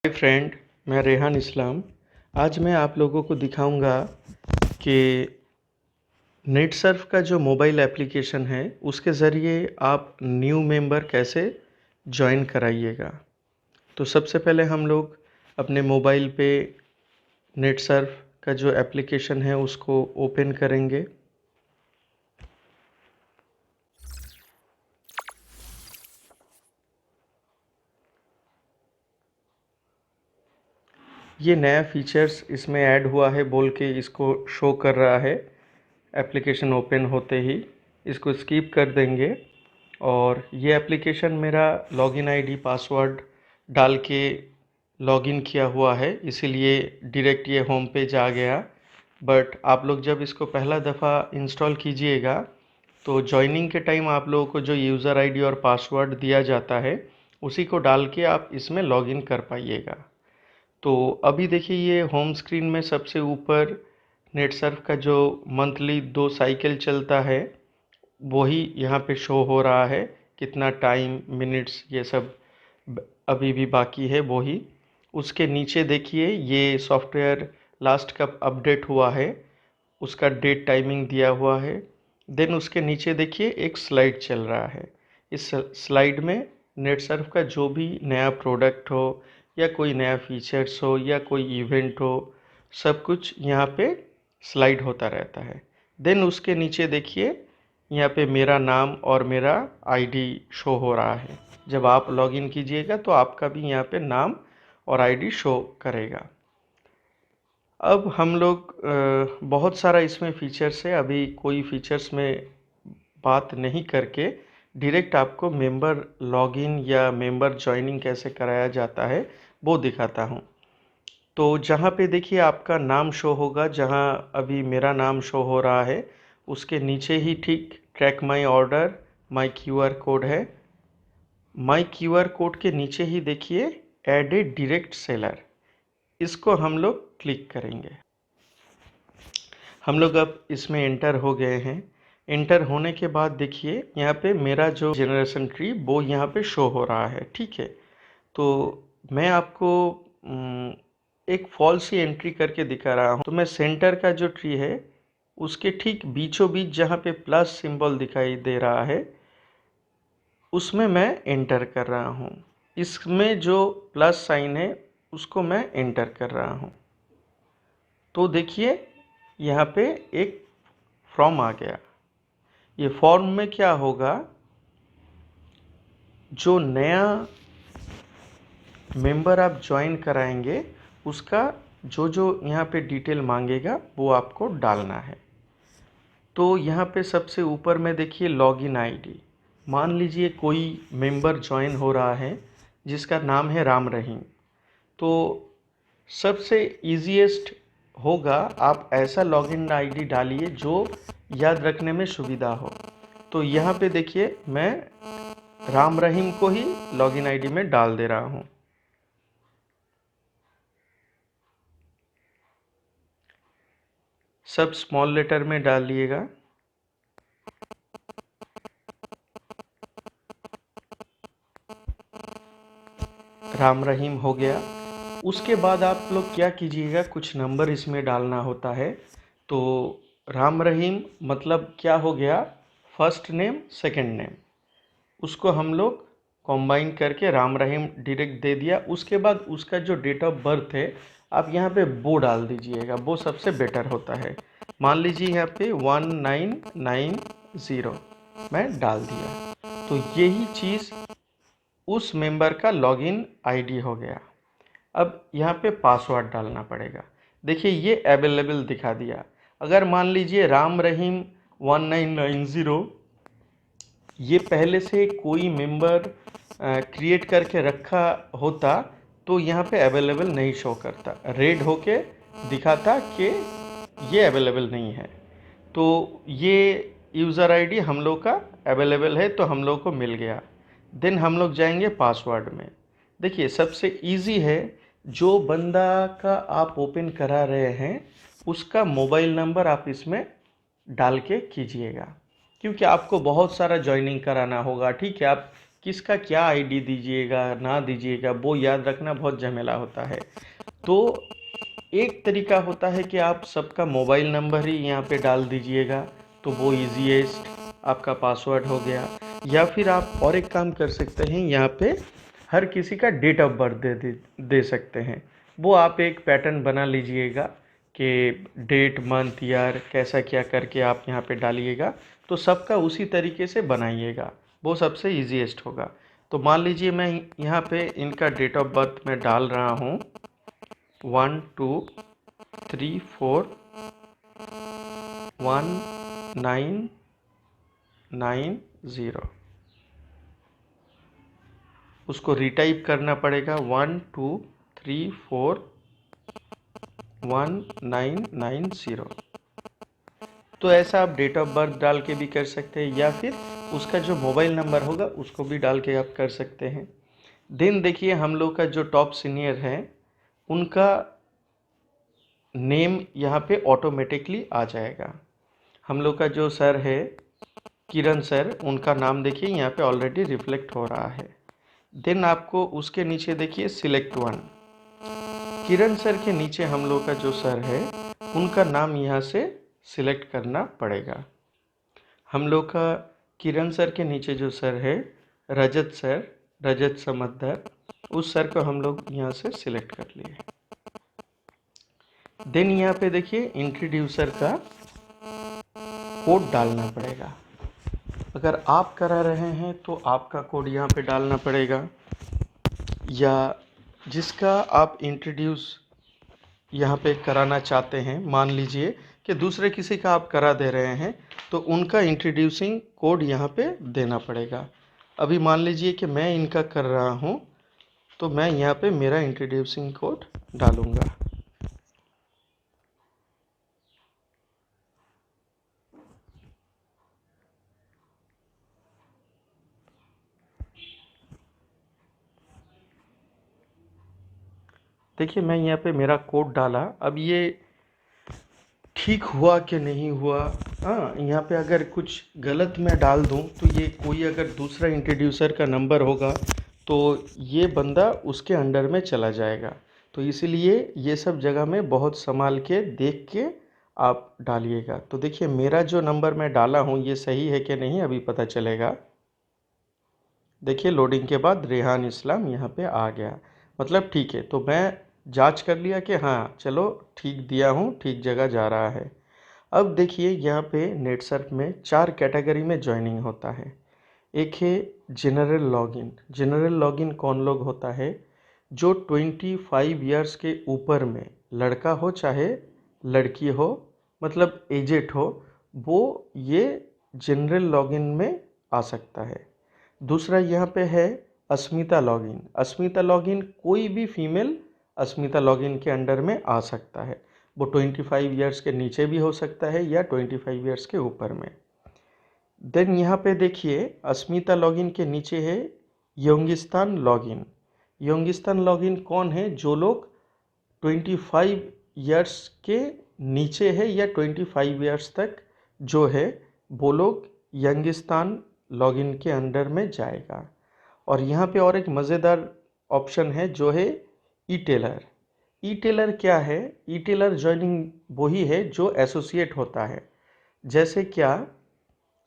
Hi friend, मैं रेहान इस्लाम। आज मैं आप लोगों को दिखाऊंगा कि नेटसर्फ का जो मोबाइल एप्लीकेशन है उसके ज़रिए आप न्यू मेंबर कैसे ज्वाइन कराइएगा। तो सबसे पहले हम लोग अपने मोबाइल पे नेटसर्फ का जो एप्लीकेशन है उसको ओपन करेंगे। ये नया फीचर्स इसमें ऐड हुआ है बोल के इसको शो कर रहा है। एप्लीकेशन ओपन होते ही इसको स्किप कर देंगे और ये एप्लीकेशन मेरा लॉगिन आईडी पासवर्ड डाल के लॉगिन किया हुआ है, इसीलिए डायरेक्ट ये होम पेज आ गया। बट आप लोग जब इसको पहला दफ़ा इंस्टॉल कीजिएगा तो जॉइनिंग के टाइम आप लोगों को जो यूज़र आईडी और पासवर्ड दिया जाता है उसी को डाल के आप इसमें लॉगिन कर पाइएगा। तो अभी देखिए ये होम स्क्रीन में सबसे ऊपर नेटसर्फ का जो मंथली 2 साइकिल चलता है वही यहाँ पे शो हो रहा है। कितना टाइम, मिनट्स, ये सब अभी भी बाकी है वही। उसके नीचे देखिए ये सॉफ्टवेयर लास्ट कब अपडेट हुआ है उसका डेट टाइमिंग दिया हुआ है। देन उसके नीचे देखिए एक स्लाइड चल रहा है। इस स्लाइड में नेटसर्फ का जो भी नया प्रोडक्ट हो या कोई नया फीचर्स हो या कोई इवेंट हो, सब कुछ यहाँ पे स्लाइड होता रहता है। देन उसके नीचे देखिए यहाँ पे मेरा नाम और मेरा आईडी शो हो रहा है। जब आप लॉगिन कीजिएगा तो आपका भी यहाँ पे नाम और आईडी शो करेगा। अब हम लोग बहुत सारा इसमें फीचर्स है, अभी कोई फीचर्स में बात नहीं करके डायरेक्ट आपको मेंबर लॉगिन या मेंबर ज्वाइनिंग कैसे कराया जाता है वो दिखाता हूँ। तो जहाँ पे देखिए आपका नाम शो होगा, जहाँ अभी मेरा नाम शो हो रहा है उसके नीचे ही ठीक track my order, my QR code है। माई क्यूआर कोड के नीचे ही देखिए ऐड ए डायरेक्ट सेलर, इसको हम लोग क्लिक करेंगे। हम लोग अब इसमें एंटर हो गए हैं। एंटर होने के बाद देखिए यहाँ पे मेरा जो जनरेशन ट्री वो यहाँ पे शो हो रहा है, ठीक है। तो मैं आपको एक फॉल्स सी एंट्री करके दिखा रहा हूँ। तो मैं सेंटर का जो ट्री है उसके ठीक बीचों बीच जहाँ पे प्लस सिंबल दिखाई दे रहा है उसमें मैं एंटर कर रहा हूँ। इसमें जो प्लस साइन है उसको मैं एंटर कर रहा हूँ। तो देखिए यहाँ पे एक फॉर्म आ गया। ये फॉर्म में क्या होगा, जो नया मेंबर आप ज्वाइन कराएंगे उसका जो जो यहाँ पे डिटेल मांगेगा वो आपको डालना है। तो यहाँ पे सबसे ऊपर में देखिए लॉगिन आईडी। मान लीजिए कोई मेंबर ज्वाइन हो रहा है जिसका नाम है राम रहीम, तो सबसे ईजीएस्ट होगा आप ऐसा लॉगिन आईडी डालिए जो याद रखने में सुविधा हो। तो यहाँ पे देखिए मैं राम रहीम को ही लॉगिन आईडी में डाल दे रहा हूँ। सब स्मॉल लेटर में डालिएगा। राम रहीम हो गया। उसके बाद आप लोग क्या कीजिएगा, कुछ नंबर इसमें डालना होता है। तो राम रहीम मतलब क्या हो गया, फर्स्ट नेम सेकंड नेम, उसको हम लोग कंबाइन करके राम रहीम डायरेक्ट दे दिया। उसके बाद उसका जो डेट ऑफ बर्थ है आप यहाँ पे वो डाल दीजिएगा, वो सबसे बेटर होता है। मान लीजिए यहाँ पे 1990 मैं डाल दिया। तो यही चीज़ उस मेंबर का लॉगिन आईडी हो गया। अब यहाँ पे पासवर्ड डालना पड़ेगा। देखिए ये अवेलेबल दिखा दिया। अगर मान लीजिए राम रहीम 1990 ये पहले से कोई मेंबर क्रिएट करके रखा होता तो यहाँ पे अवेलेबल नहीं शो करता, रेड होके दिखाता कि ये अवेलेबल नहीं है। तो ये यूज़र आईडी हम लोग का अवेलेबल है तो हम लोग को मिल गया। देन हम लोग जाएंगे पासवर्ड में। देखिए सबसे इजी है, जो बंदा का आप ओपन करा रहे हैं उसका मोबाइल नंबर आप इसमें डाल के कीजिएगा, क्योंकि आपको बहुत सारा ज्वाइनिंग कराना होगा, ठीक है। आप किसका क्या आईडी दीजिएगा ना दीजिएगा वो याद रखना बहुत झमेला होता है। तो एक तरीका होता है कि आप सबका मोबाइल नंबर ही यहाँ पे डाल दीजिएगा, तो वो ईजीएस्ट आपका पासवर्ड हो गया। या फिर आप और एक काम कर सकते हैं, यहाँ पे हर किसी का डेट ऑफ बर्थ दे सकते हैं। वो आप एक पैटर्न बना लीजिएगा कि डेट मंथ ईयर कैसा क्या करके आप यहाँ पे डालिएगा, तो सबका उसी तरीके से बनाइएगा, वो सबसे ईजीएस्ट होगा। तो मान लीजिए मैं यहाँ पे इनका डेट ऑफ बर्थ में डाल रहा हूँ 12341990। उसको रिटाइप करना पड़ेगा 12341990। तो ऐसा आप डेट ऑफ बर्थ डाल के भी कर सकते हैं, या फिर उसका जो मोबाइल नंबर होगा उसको भी डाल के आप कर सकते हैं। देन देखिए हम लोग का जो टॉप सीनियर है उनका नेम यहाँ पे ऑटोमेटिकली आ जाएगा। हम लोग का जो सर है किरण सर, उनका नाम देखिए यहाँ पे ऑलरेडी रिफ्लेक्ट हो रहा है। देन आपको उसके नीचे देखिए सिलेक्ट वन, किरण सर के नीचे हम लोग का जो सर है उनका नाम यहाँ से सिलेक्ट करना पड़ेगा। हम लोग का किरण सर के नीचे जो सर है रजत सर, रजत समद्दर, उस सर को हम लोग यहाँ से सिलेक्ट कर लिए। देन यहाँ पे देखिए इंट्रोड्यूसर का कोड डालना पड़ेगा। अगर आप करा रहे हैं तो आपका कोड यहाँ पे डालना पड़ेगा, या जिसका आप इंट्रोड्यूस यहाँ पे कराना चाहते हैं, मान लीजिए कि दूसरे किसी का आप करा दे रहे हैं तो उनका इंट्रोड्यूसिंग कोड यहाँ पे देना पड़ेगा। अभी मान लीजिए कि मैं इनका कर रहा हूँ तो मैं यहाँ पे मेरा इंट्रोड्यूसिंग कोड डालूँगा। देखिए मैं यहाँ पे मेरा कोड डाला, अब ये ठीक हुआ कि नहीं हुआ। हाँ, यहाँ पे अगर कुछ गलत मैं डाल दूँ तो ये कोई अगर दूसरा इंट्रोड्यूसर का नंबर होगा तो ये बंदा उसके अंडर में चला जाएगा। तो इसीलिए ये सब जगह में बहुत संभाल के देख के आप डालिएगा। तो देखिए मेरा जो नंबर मैं डाला हूँ ये सही है कि नहीं अभी पता चलेगा। देखिए लोडिंग के बाद रेहान इस्लाम यहाँ पे आ गया, मतलब ठीक है। तो मैं जांच कर लिया कि हाँ चलो ठीक दिया हूँ, ठीक जगह जा रहा है। अब देखिए यहाँ पे नेटसर्फ में 4 कैटेगरी में ज्वाइनिंग होता है। एक है जनरल लॉगिन। जनरल लॉगिन कौन लोग होता है? जो 25 इयर्स के ऊपर में लड़का हो चाहे लड़की हो, मतलब एजेड हो, वो ये जनरल लॉगिन में आ सकता है। दूसरा यहाँ पे है अस्मिता लॉगिन। अस्मिता लॉगिन कोई भी फीमेल अस्मिता लॉगिन के अंडर में आ सकता है। वो 25 इयर्स के नीचे भी हो सकता है या 25 इयर्स के ऊपर में। देन यहाँ पे देखिए अस्मिता लॉगिन के नीचे है योंगिस्तान लॉगिन। योंगिस्तान लॉगिन कौन है? जो लोग 25 इयर्स के नीचे है या 25 इयर्स तक जो है वो लोग यंगिस्तान लॉगिन के अंडर में जाएगा। और यहाँ पे और एक मज़ेदार ऑप्शन है जो है ई टेलर। ई टेलर क्या है? ई टेलर ज्वाइनिंग वही है जो एसोसिएट होता है। जैसे क्या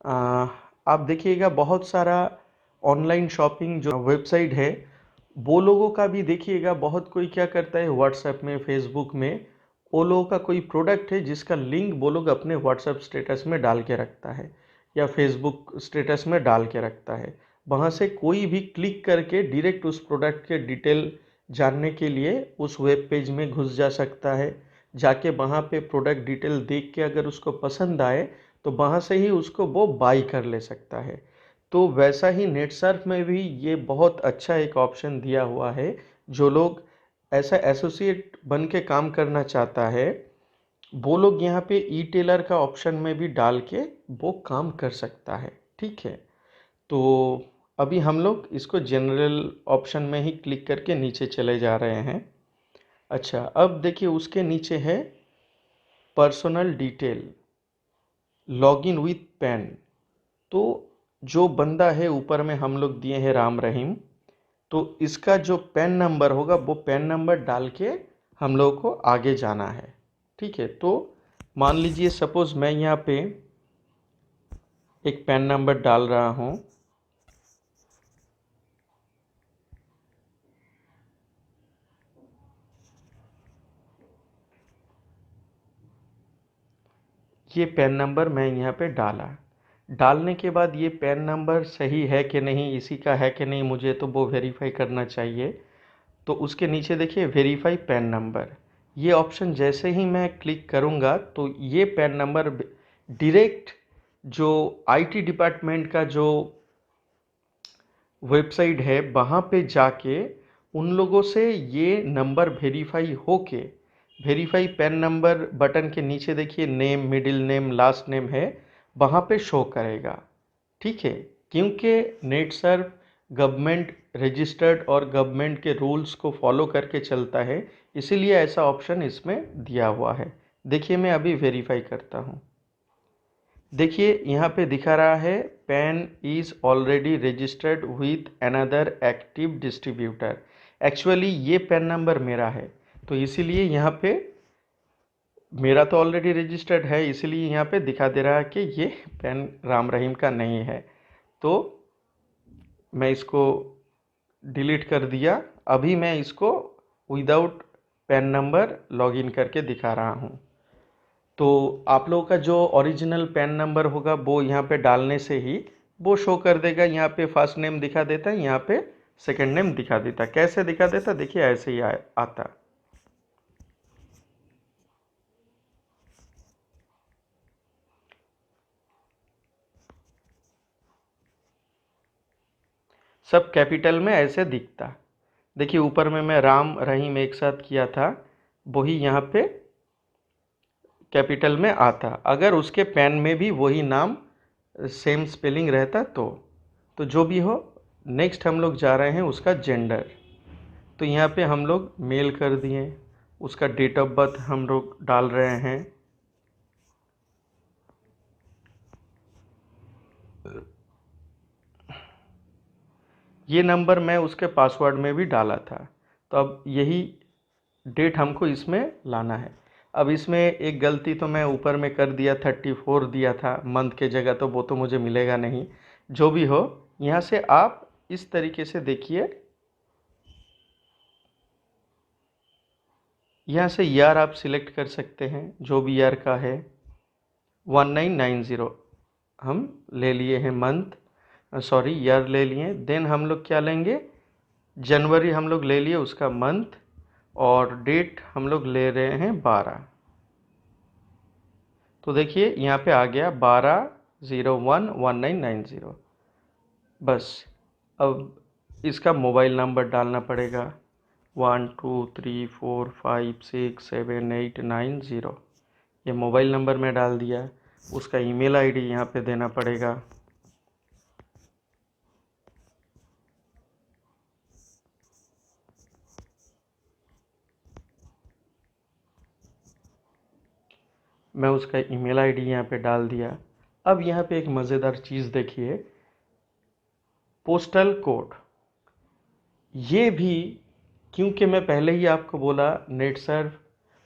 आप देखिएगा बहुत सारा ऑनलाइन शॉपिंग जो वेबसाइट है वो लोगों का भी देखिएगा, बहुत कोई क्या करता है व्हाट्सएप में फेसबुक में वो लोगों का कोई प्रोडक्ट है जिसका लिंक वो लोग अपने व्हाट्सएप स्टेटस में डाल के रखता है या फेसबुक स्टेटस में डाल के रखता है। वहाँ से कोई भी क्लिक करके डायरेक्ट उस प्रोडक्ट के डिटेल जानने के लिए उस वेब पेज में घुस जा सकता है। जाके वहाँ पे प्रोडक्ट डिटेल देख के अगर उसको पसंद आए तो वहाँ से ही उसको वो बाई कर ले सकता है। तो वैसा ही नेटसर्फ में भी ये बहुत अच्छा एक ऑप्शन दिया हुआ है। जो लोग ऐसा एसोसिएट बन के काम करना चाहता है वो लोग यहाँ पे ई टेलर का ऑप्शन में भी डाल के वो काम कर सकता है। ठीक है, तो अभी हम लोग इसको जनरल ऑप्शन में ही क्लिक करके नीचे चले जा रहे हैं। अच्छा, अब देखिए उसके नीचे है personal detail login with pan. तो जो बंदा है ऊपर में हम लोग दिए हैं राम रहीम, तो इसका जो पैन नंबर होगा वो पैन नंबर डाल के हम लोग को आगे जाना है। ठीक है, तो मान लीजिए सपोज़ मैं यहाँ पे एक पैन नंबर डाल रहा हूँ। ये पैन नंबर मैं यहाँ पे डाला। डालने के बाद ये पैन नंबर सही है कि नहीं, इसी का है कि नहीं, मुझे तो वो वेरीफाई करना चाहिए। तो उसके नीचे देखिए वेरीफाई पैन नंबर, ये ऑप्शन जैसे ही मैं क्लिक करूँगा तो ये पैन नंबर डायरेक्ट जो आईटी डिपार्टमेंट का जो वेबसाइट है वहाँ पे जाके उन लोगों से ये नंबर वेरीफाई होके, वेरीफाई पैन नंबर बटन के नीचे देखिए name, middle name, last name है, वहाँ पे शो करेगा। ठीक है, क्योंकि नेट सर्फ गवर्नमेंट रजिस्टर्ड और गवर्नमेंट के रूल्स को फॉलो करके चलता है, इसीलिए ऐसा ऑप्शन इसमें दिया हुआ है। देखिए मैं अभी वेरीफाई करता हूँ। देखिए यहाँ पे दिखा रहा है pan is already registered with another active distributor. Actually ये पैन नंबर मेरा है, तो इसीलिए यहाँ पे मेरा तो ऑलरेडी रजिस्टर्ड है, इसीलिए यहाँ पे दिखा दे रहा है कि ये पैन राम रहीम का नहीं है। तो मैं इसको डिलीट कर दिया। अभी मैं इसको विदाउट पैन नंबर लॉगिन करके दिखा रहा हूँ। तो आप लोगों का जो ओरिजिनल पैन नंबर होगा वो यहाँ पे डालने से ही वो शो कर देगा। यहाँ पे फर्स्ट नेम दिखा देता है, यहाँ पे सेकंड नेम दिखा देता है। कैसे दिखा देता, देखिए ऐसे ही आता। सब कैपिटल में ऐसे दिखता। देखिए ऊपर में मैं राम रहीम एक साथ किया था, वही यहाँ पे कैपिटल में आता। अगर उसके पैन में भी वही नाम सेम स्पेलिंग रहता तो जो भी हो। नेक्स्ट हम लोग जा रहे हैं उसका जेंडर। तो यहाँ पे हम लोग मेल कर दिए, उसका डेट ऑफ बर्थ हम लोग डाल रहे हैं। ये नंबर मैं उसके पासवर्ड में भी डाला था, तो अब यही डेट हमको इसमें लाना है। अब इसमें एक गलती तो मैं ऊपर में कर दिया, 34 दिया था मंथ के जगह, तो वो तो मुझे मिलेगा नहीं। जो भी हो, यहाँ से आप इस तरीके से देखिए, यहाँ से ईयर आप सिलेक्ट कर सकते हैं, जो भी ईयर का है। 1990 हम ले लिए हैं, मंथ सॉरी ईयर ले लिए। देन हम लोग क्या लेंगे, जनवरी हम लोग ले लिए उसका मंथ, और डेट हम लोग ले रहे हैं 12। तो देखिए यहाँ पे आ गया 12/01/1990। बस अब इसका मोबाइल नंबर डालना पड़ेगा, 1234567890। ये मोबाइल नंबर में डाल दिया। उसका ईमेल आईडी यहाँ पे देना पड़ेगा। मैं उसका ईमेल आईडी यहाँ पे डाल दिया। अब यहाँ पे एक मज़ेदार चीज़ देखिए, पोस्टल कोड। ये भी, क्योंकि मैं पहले ही आपको बोला नेट सर्फ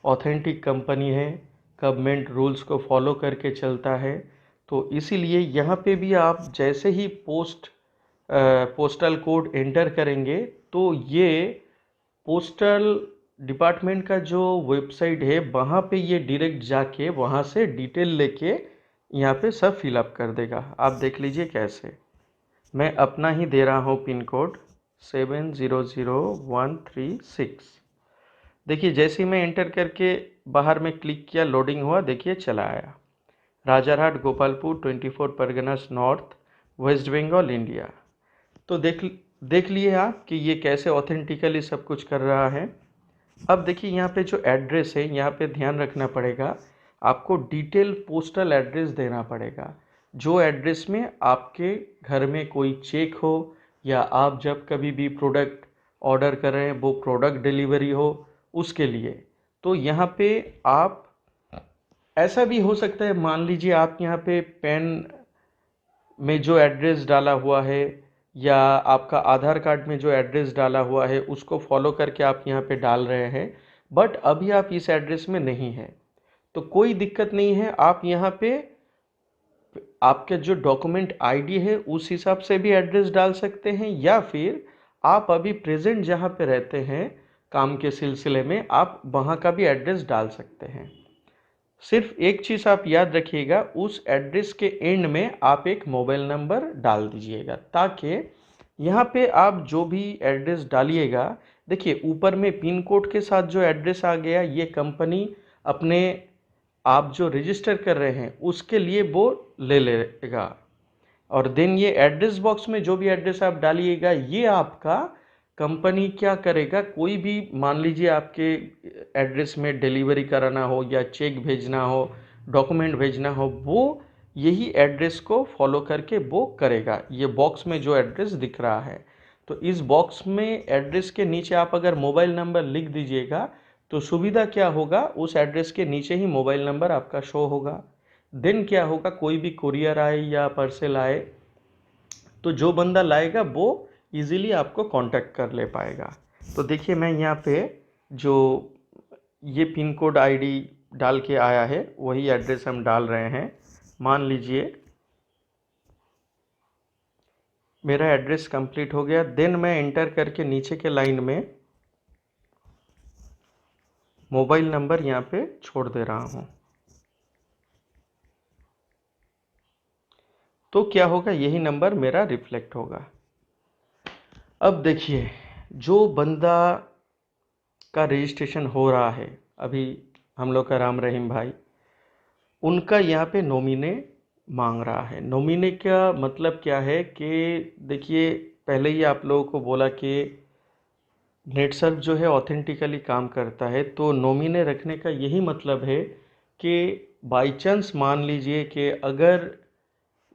ऑथेंटिक कंपनी है, गवर्नमेंट रूल्स को फॉलो करके चलता है, तो इसीलिए यहाँ पे भी आप जैसे ही पोस्टल कोड एंटर करेंगे तो ये पोस्टल डिपार्टमेंट का जो वेबसाइट है वहाँ पे ये डायरेक्ट जाके वहाँ से डिटेल लेके यहाँ पे सब फिलअप कर देगा। आप देख लीजिए कैसे। मैं अपना ही दे रहा हूँ पिन कोड 700136। देखिए जैसे ही मैं एंटर करके बाहर में क्लिक किया, लोडिंग हुआ, देखिए चला आया, राजारहाट गोपालपुर 24 परगनास नॉर्थ, वेस्ट बंगाल, इंडिया। तो देख लिए आप कि ये कैसे ऑथेंटिकली सब कुछ कर रहा है। अब देखिए यहाँ पे जो एड्रेस है, यहाँ पे ध्यान रखना पड़ेगा, आपको डिटेल पोस्टल एड्रेस देना पड़ेगा। जो एड्रेस में आपके घर में कोई चेक हो, या आप जब कभी भी प्रोडक्ट ऑर्डर कर रहे हैं वो प्रोडक्ट डिलीवरी हो, उसके लिए। तो यहाँ पे आप, ऐसा भी हो सकता है मान लीजिए आप यहाँ पे पेन में जो एड्रेस डाला हुआ है या आपका आधार कार्ड में जो एड्रेस डाला हुआ है उसको फॉलो करके आप यहाँ पे डाल रहे हैं, बट अभी आप इस एड्रेस में नहीं हैं, तो कोई दिक्कत नहीं है। आप यहाँ पे आपके जो डॉक्यूमेंट आईडी है उस हिसाब से भी एड्रेस डाल सकते हैं, या फिर आप अभी प्रेजेंट जहाँ पे रहते हैं काम के सिलसिले में आप वहाँ का भी एड्रेस डाल सकते हैं। सिर्फ एक चीज़ आप याद रखिएगा, उस एड्रेस के एंड में आप एक मोबाइल नंबर डाल दीजिएगा, ताकि यहाँ पे आप जो भी एड्रेस डालिएगा, देखिए ऊपर में पिन कोड के साथ जो एड्रेस आ गया, ये कंपनी अपने आप जो रजिस्टर कर रहे हैं उसके लिए वो ले लेगा। और देन ये एड्रेस बॉक्स में जो भी एड्रेस आप डालिएगा, ये आपका कंपनी क्या करेगा, कोई भी मान लीजिए आपके एड्रेस में डिलीवरी कराना हो या चेक भेजना हो, डॉक्यूमेंट भेजना हो, वो यही एड्रेस को फॉलो करके वो करेगा। ये बॉक्स में जो एड्रेस दिख रहा है, तो इस बॉक्स में एड्रेस के नीचे आप अगर मोबाइल नंबर लिख दीजिएगा तो सुविधा क्या होगा, उस एड्रेस के नीचे ही मोबाइल नंबर आपका शो होगा। देन क्या होगा, कोई भी कुरियर आए या पार्सल आए तो जो बंदा लाएगा वो इजीली आपको कांटेक्ट कर ले पाएगा। तो देखिए मैं यहाँ पे जो ये पिन कोड आईडी डाल के आया है वही एड्रेस हम डाल रहे हैं। मान लीजिए मेरा एड्रेस कंप्लीट हो गया, देन मैं एंटर करके नीचे के लाइन में मोबाइल नंबर यहाँ पे छोड़ दे रहा हूँ। तो क्या होगा, यही नंबर मेरा रिफ्लेक्ट होगा। अब देखिए जो बंदा का रजिस्ट्रेशन हो रहा है अभी, हम लोग का राम रहीम भाई, उनका यहाँ पे नॉमिने मांग रहा है। नॉमिने का मतलब क्या है कि देखिए पहले ही आप लोगों को बोला कि नेटसर्फ जो है ऑथेंटिकली काम करता है, तो नॉमिने रखने का यही मतलब है कि बाई चांस मान लीजिए कि अगर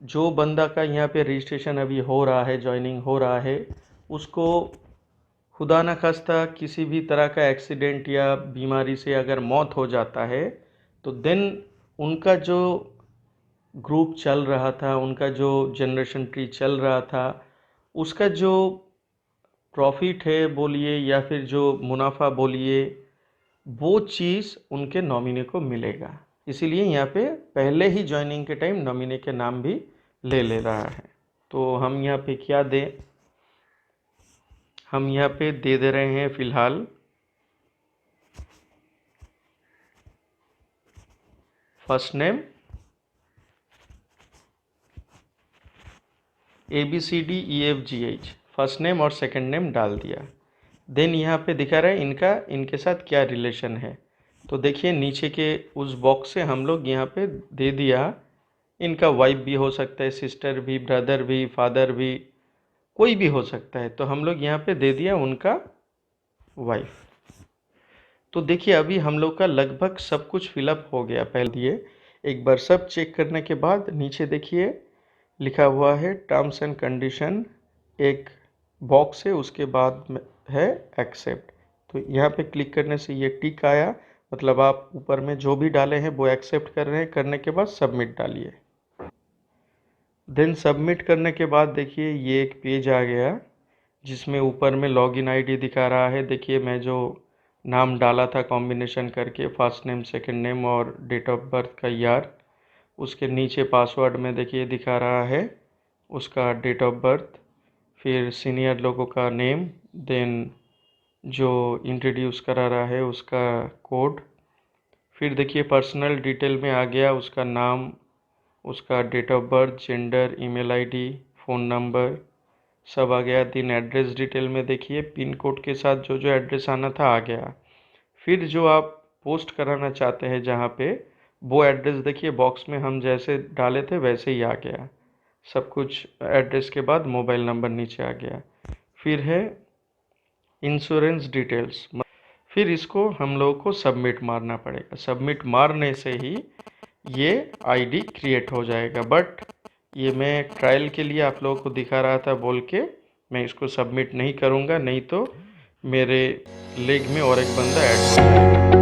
जो बंदा का यहाँ पे रजिस्ट्रेशन अभी हो रहा है, ज्वाइनिंग हो रहा है, उसको खुदा न खास्ता किसी भी तरह का एक्सीडेंट या बीमारी से अगर मौत हो जाता है, तो देन उनका जो ग्रुप चल रहा था, उनका जो जनरेशन ट्री चल रहा था, उसका जो प्रॉफिट है बोलिए या फिर जो मुनाफा बोलिए, वो चीज़ उनके नॉमिनी को मिलेगा। इसीलिए यहाँ पे पहले ही ज्वाइनिंग के टाइम नॉमिनी के नाम भी ले रहा है। तो हम यहाँ पे क्या दें, हम यहाँ पे दे रहे हैं फिलहाल first name ABCDEFGH, first name और सेकंड नेम डाल दिया। देन यहाँ पे दिखा रहा है इनका इनके साथ क्या रिलेशन है। तो देखिए नीचे के उस बॉक्स से हम लोग यहाँ पे दे दिया, इनका वाइफ भी हो सकता है, सिस्टर भी, ब्रदर भी, फादर भी, कोई भी हो सकता है। तो हम लोग यहाँ पे दे दिया उनका वाइफ। तो देखिए अभी हम लोग का लगभग सब कुछ फिलअप हो गया। पहले दिए एक बार सब चेक करने के बाद नीचे देखिए लिखा हुआ है टर्म्स एंड कंडीशन, एक बॉक्स है, उसके बाद में है एक्सेप्ट। तो यहाँ पे क्लिक करने से ये टिक आया, मतलब आप ऊपर में जो भी डाले हैं वो एक्सेप्ट कर रहे हैं। करने के बाद सबमिट डालिए। देन सबमिट करने के बाद देखिए ये एक पेज आ गया जिसमें ऊपर में लॉगिन आईडी दिखा रहा है। देखिए मैं जो नाम डाला था कॉम्बिनेशन करके, फर्स्ट नेम, सेकंड नेम और डेट ऑफ बर्थ का ईयर, उसके नीचे पासवर्ड में देखिए दिखा रहा है उसका डेट ऑफ बर्थ, फिर सीनियर लोगों का नेम, देन जो इंट्रोड्यूस करा रहा है उसका कोड, फिर देखिए पर्सनल डिटेल में आ गया उसका नाम, उसका date of birth, gender, email ID, phone number, सब आ गया। दिन एड्रेस डिटेल में देखिए पिन कोड के साथ जो जो एड्रेस आना था आ गया। फिर जो आप पोस्ट कराना चाहते हैं जहाँ पे, वो एड्रेस देखिए बॉक्स में हम जैसे डाले थे वैसे ही आ गया। सब कुछ एड्रेस के बाद मोबाइल नंबर नीचे आ गया। फिर है इंश्योरेंस डिटेल्स, फिर इसको हम लोगों को सबमिट मारना पड़ेगा। सबमिट मारने से ही ये आईडी क्रिएट हो जाएगा। बट ये मैं ट्रायल के लिए आप लोगों को दिखा रहा था बोल के मैं इसको सबमिट नहीं करूँगा, नहीं तो मेरे लेग में और एक बंदा ऐड हो जाएगा।